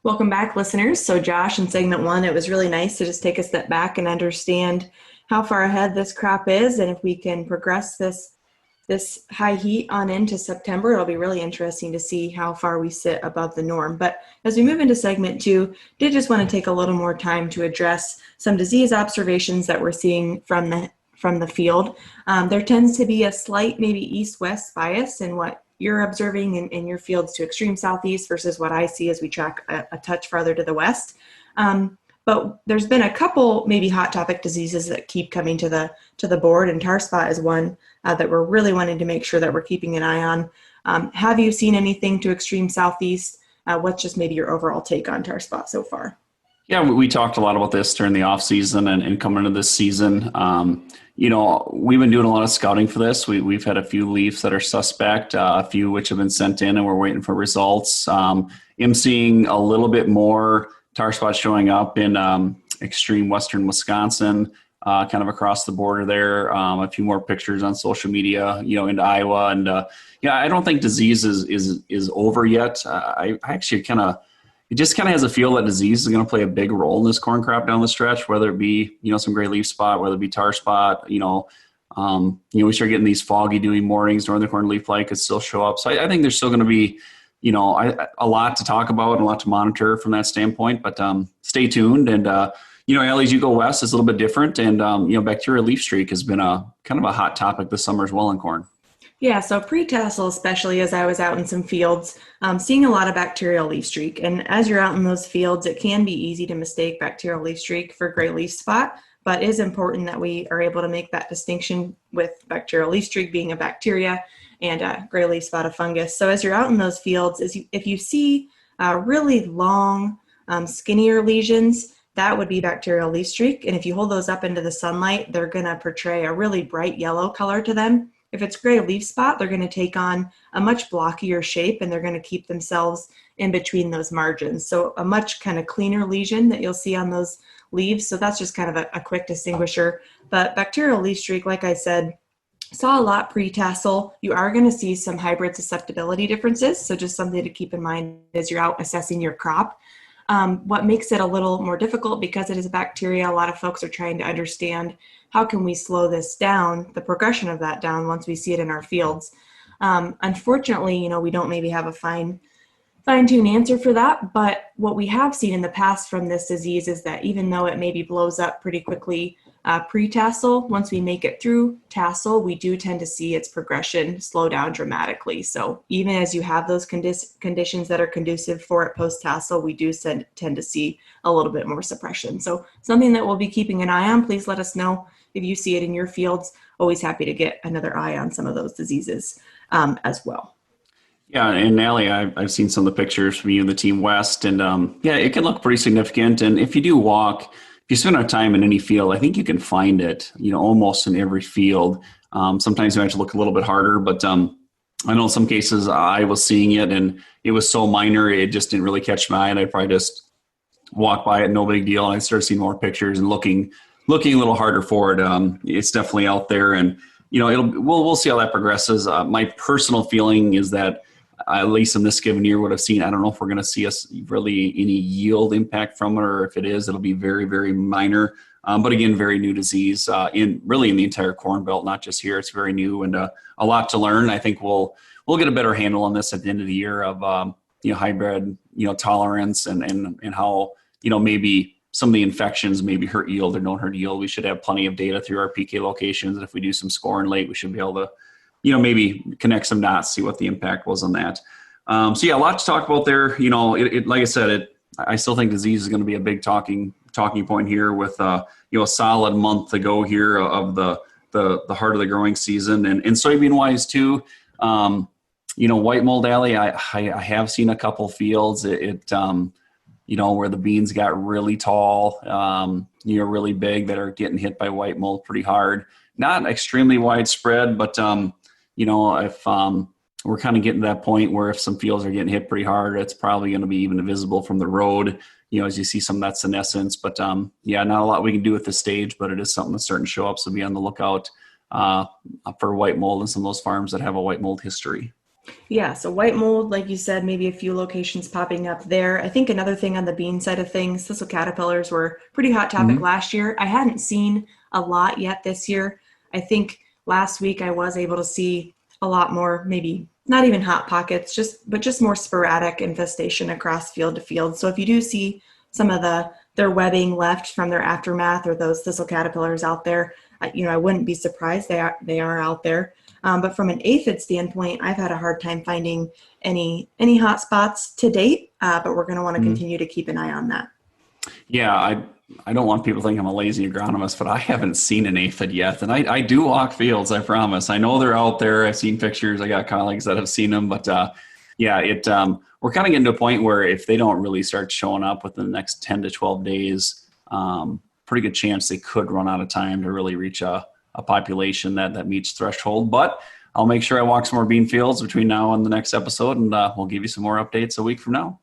Welcome back, listeners. So, Josh, in segment one, it was really nice to just take a step back and understand how far ahead this crop is, and if we can progress this high heat on into September, it'll be really interesting to see how far we sit above the norm. But as we move into segment two, did just want to take a little more time to address some disease observations that we're seeing from the field. There tends to be a slight maybe east-west bias in what you're observing in your fields to extreme southeast versus what I see as we track a touch farther to the west. But there's been a couple maybe hot topic diseases that keep coming to the board, and tar spot is one that we're really wanting to make sure that we're keeping an eye on. Have you seen anything to extreme southeast? What's just maybe your overall take on tar spot so far? Yeah, we talked a lot about this during the off season and coming into this season. We've been doing a lot of scouting for this. We've had a few leaves that are suspect, a few which have been sent in, and we're waiting for results. I'm seeing a little bit more tar spots showing up in extreme western Wisconsin, kind of across the border there. A few more pictures on social media, into Iowa, and I don't think disease is over yet. I actually it just kind of has a feel that disease is going to play a big role in this corn crop down the stretch, whether it be, some gray leaf spot, whether it be tar spot, we start getting these foggy, dewy mornings, northern corn leaf blight could still show up. So I think there's still going to be, a lot to talk about and a lot to monitor from that standpoint, but stay tuned. And, Allie, as you go west, it's a little bit different. And, bacterial leaf streak has been a kind of a hot topic this summer as well in corn. Yeah, so pre-tassel, especially as I was out in some fields, seeing a lot of bacterial leaf streak. And as you're out in those fields, it can be easy to mistake bacterial leaf streak for gray leaf spot, but it is important that we are able to make that distinction with bacterial leaf streak being a bacteria and gray leaf spot a fungus. So as you're out in those fields, if you see really long, skinnier lesions, that would be bacterial leaf streak. And if you hold those up into the sunlight, they're going to portray a really bright yellow color to them. If it's gray leaf spot, they're going to take on a much blockier shape, and they're going to keep themselves in between those margins. So a much kind of cleaner lesion that you'll see on those leaves. So that's just kind of a quick distinguisher. But bacterial leaf streak, like I said, saw a lot pre-tassel. You are going to see some hybrid susceptibility differences. So just something to keep in mind as you're out assessing your crop. What makes it a little more difficult, because it is a bacteria, a lot of folks are trying to understand how can we slow this down, the progression of that down once we see it in our fields. Unfortunately, we don't maybe have a fine-tuned answer for that, but what we have seen in the past from this disease is that even though it maybe blows up pretty quickly pre-tassel, once we make it through tassel, we do tend to see its progression slow down dramatically. So even as you have those conditions that are conducive for it post-tassel, we do tend to see a little bit more suppression. So something that we'll be keeping an eye on. Please let us know if you see it in your fields. Always happy to get another eye on some of those diseases as well. Yeah, and Allie, I've seen some of the pictures from you and the Team West, and it can look pretty significant. And if you do walk, if you spend our time in any field, I think you can find it, almost in every field. Sometimes you have to look a little bit harder, but I know in some cases I was seeing it, and it was so minor, it just didn't really catch my eye, and I probably just walked by it, no big deal. And I started seeing more pictures and looking a little harder for it. It's definitely out there, and we'll see how that progresses. My personal feeling is that at least in this given year, what I've seen, I don't know if we're going to see really any yield impact from it, or if it is, it'll be very, very minor. But again, very new disease in the entire Corn Belt, not just here. It's very new and a lot to learn. I think we'll get a better handle on this at the end of the year of hybrid tolerance and how maybe some of the infections maybe hurt yield or don't hurt yield. We should have plenty of data through our PK locations, and if we do some scoring late, we should be able to maybe connect some dots, see what the impact was on that. So yeah, a lot to talk about there. Like I said, I still think disease is going to be a big talking point here with a solid month to go here of the heart of the growing season, and soybean wise too. White mold, Allie, I have seen a couple fields where the beans got really tall, really big, that are getting hit by white mold pretty hard. Not extremely widespread, but if we're kind of getting to that point where if some fields are getting hit pretty hard, it's probably going to be even visible from the road, as you see some of that senescence. But not a lot we can do at this stage, but it is something that's starting to show up. So be on the lookout for white mold in some of those farms that have a white mold history. Yeah, so white mold, like you said, maybe a few locations popping up there. I think another thing on the bean side of things, thistle caterpillars were a pretty hot topic Hmm. last year. I hadn't seen a lot yet this year. I think last week I was able to see a lot more, maybe not even hot pockets, just more sporadic infestation across field to field. So if you do see some of their webbing left from their aftermath or those thistle caterpillars out there, I wouldn't be surprised they are out there. But from an aphid standpoint, I've had a hard time finding any hot spots to date. But we're going to want to continue to keep an eye on that. Yeah, I don't want people to think I'm a lazy agronomist, but I haven't seen an aphid yet. And I do walk fields, I promise. I know they're out there. I've seen pictures. I got colleagues that have seen them. But yeah, we're kind of getting to a point where if they don't really start showing up within the next 10 to 12 days, pretty good chance they could run out of time to really reach a population that meets threshold. But I'll make sure I walk some more bean fields between now and the next episode, and we'll give you some more updates a week from now.